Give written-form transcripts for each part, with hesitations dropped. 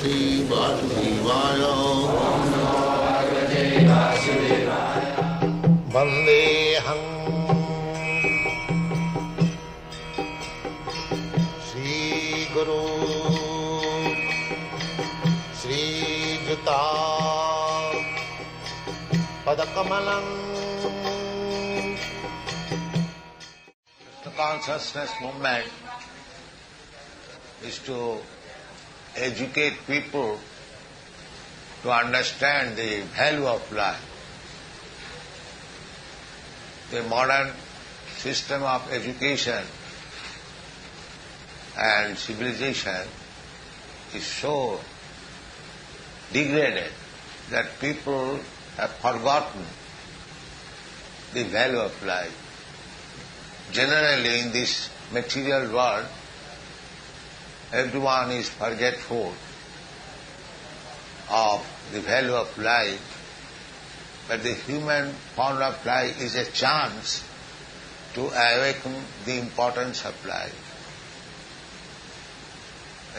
Bhagavate Vasudevaya. Vandeham Sri Guru Sri Juta Padakamalam. The consciousness movement is to educate people to understand the value of life. The modern system of education and civilization is so degraded that people have forgotten the value of life. Generally, in this material world, everyone is forgetful of the value of life, but the human form of life is a chance to awaken the importance of life.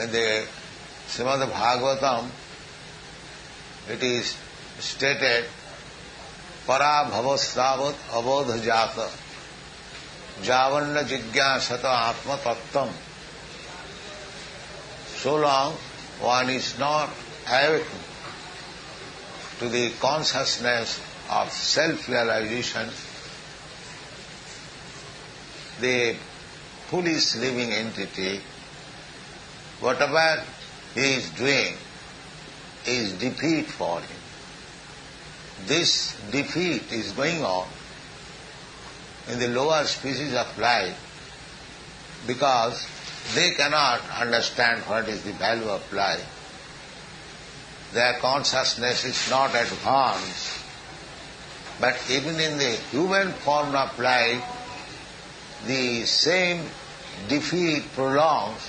In the Srimad Bhagavatam, it is stated, Para bhavastavat abodha jata javanna jigyasata atma tattam. So long one is not awakened to the consciousness of self-realization, the foolish living entity, whatever he is doing is defeat for him. This defeat is going on in the lower species of life because they cannot understand what is the value of life. Their consciousness is not advanced. But even in the human form of life, the same defeat prolongs.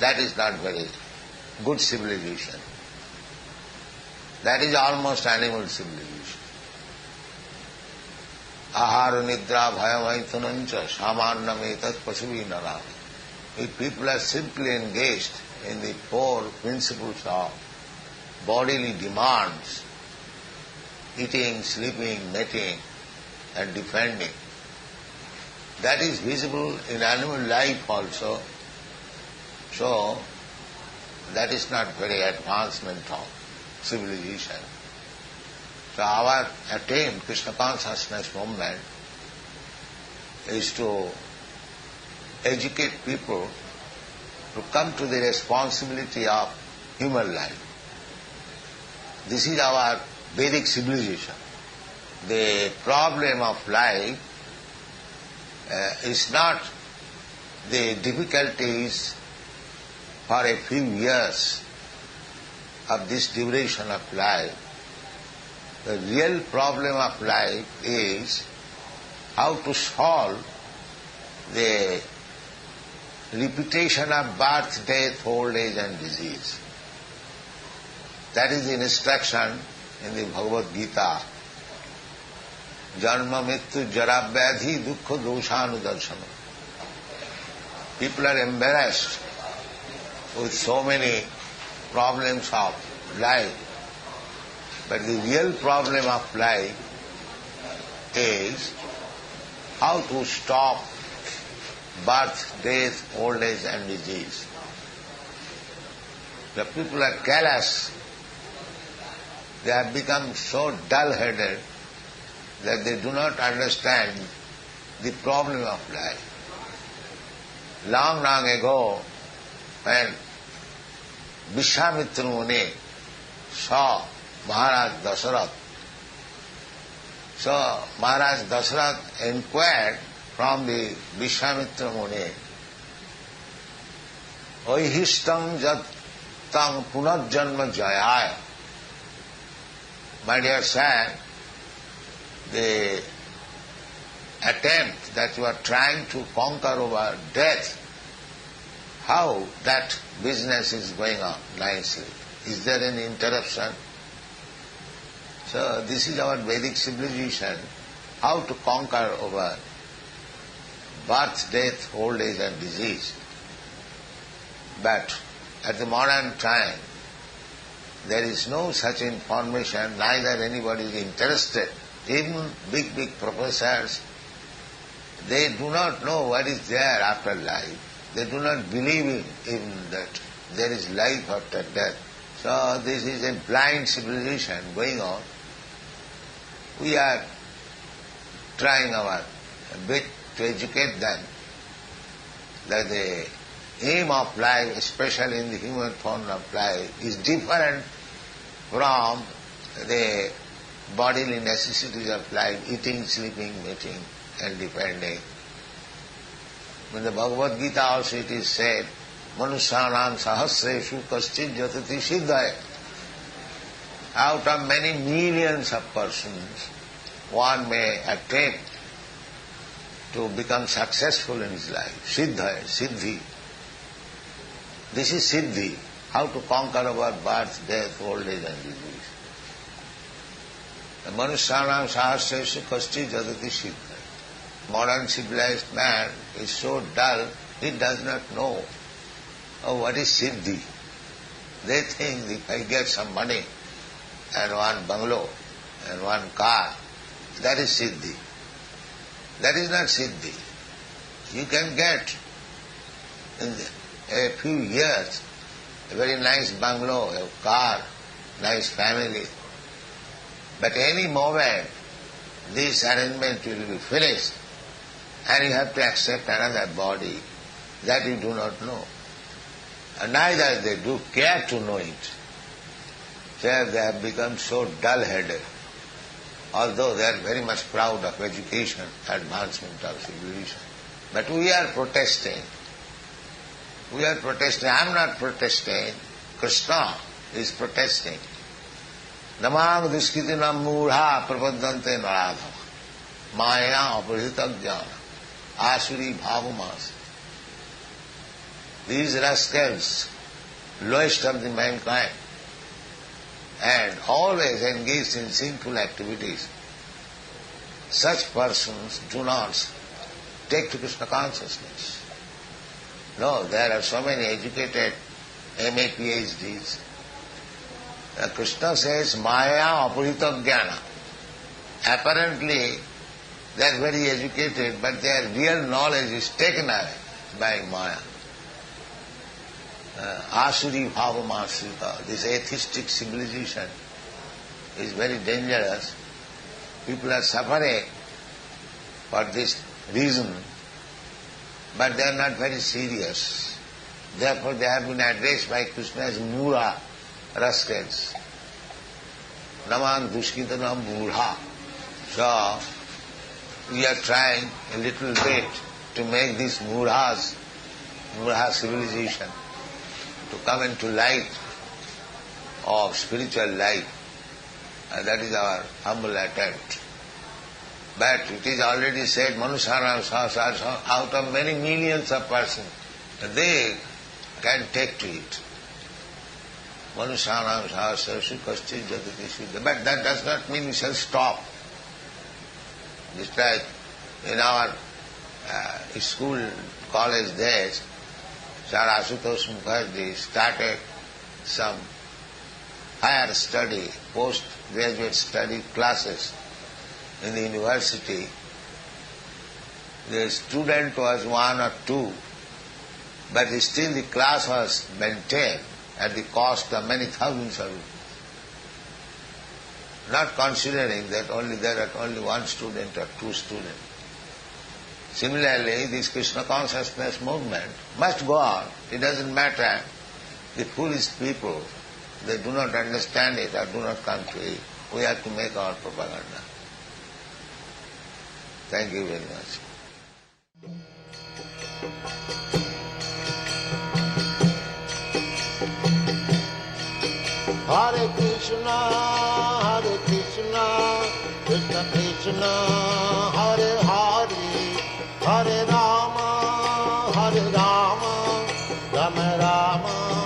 That is not very good civilization. That is almost animal civilization. Ahara nidra bhayamaithunancha samannam etat pasuvinara. If people are simply engaged in the four principles of bodily demands, eating, sleeping, mating, and defending, that is visible in animal life also. So, that is not very advancement of civilization. So our attempt, Krishna consciousness movement, is to educate people to come to the responsibility of human life. This is our Vedic civilization. The problem of life is not the difficulties for a few years of this duration of life. The real problem of life is how to solve the repetition of birth, death, old age and disease. That is the instruction in the Bhagavad Gita. Janma mrityu jara vyadhi dukkha doshanudarshana. People are embarrassed with so many problems of life. But the real problem of life is how to stop birth, death, old age and disease. The people are callous. They have become so dull-headed that they do not understand the problem of life. Long, long ago, when Vishwamitra Muni saw Maharaj Dasarath, so Maharaj Dasarath inquired from the Vishwamitra Muni, Oihistam jat tang punarjanma jayaya. My dear son, the attempt that you are trying to conquer over death, how that business is going on nicely? Is there any interruption? So this is our Vedic civilization, how to conquer over birth, death, old age and disease. But at the modern time, there is no such information, neither anybody is interested. Even big professors, they do not know what is there after life. They do not believe in even that there is life after death. So this is a blind civilization going on. We are trying our bit to educate them that the aim of life, especially in the human form of life, is different from the bodily necessities of life, eating, sleeping, mating, and depending. In the Bhagavad Gita also it is said, Manusyanam sahasreshu kaschid jatati siddhaya. Out of many millions of persons, one may attempt to become successful in his life. Siddhaya, siddhi. This is siddhi, how to conquer our birth, death, old age and disease. The Manusyanam sahasreshu kaschid jatati siddhaya. Modern civilized man is so dull, he does not know what is siddhi. They think if I get some money and one bungalow and one car, that is siddhi. That is not siddhi. You can get in a few years a very nice bungalow, a car, nice family. But any moment this arrangement will be finished and you have to accept another body. That you do not know. And neither they do care to know it. They have become so dull-headed, although they are very much proud of education, advancement of civilization. But we are protesting. We are protesting. I am not protesting. Krishna is protesting. Namang duskitinam mudha prapadante naradhava maya apurhita jnana asuri bhavamas. These rascals, lowest of the mankind, and always engaged in sinful activities, such persons do not take to Krishna consciousness. No, there are so many educated MA, PhDs. Krishna says, Maya apurita jnana. Apparently, they are very educated, but their real knowledge is taken away by Maya. Asuri bhavamasrita, this atheistic civilization is very dangerous. People are suffering for this reason, but they are not very serious. Therefore they have been addressed by Krishna as mura, rascals. Naman duskitanam mudha. So we are trying a little bit to make this mura civilization to come into light of spiritual life. And that is our humble attempt. But it is already said, Manusyanam sahasreshu, out of many millions of persons, they can take to it. Manusyanam sahasreshu kaschid jatati siddhaya. But that does not mean we shall stop. Just like in our school, college days, Sir Ashutosh Mukherjee started some higher study, postgraduate study classes in the university. The student was one or two, but still the class was maintained at the cost of many thousands of rupees. Not considering that there are only one student or two students. Similarly, this Krishna consciousness movement must go on. It doesn't matter. The foolish people, they do not understand it or do not come to it. We have to make our propaganda. Thank you very much. Hare Krishna, Krishna Krishna, Hare Hare, Hare Rama, Rama Rama.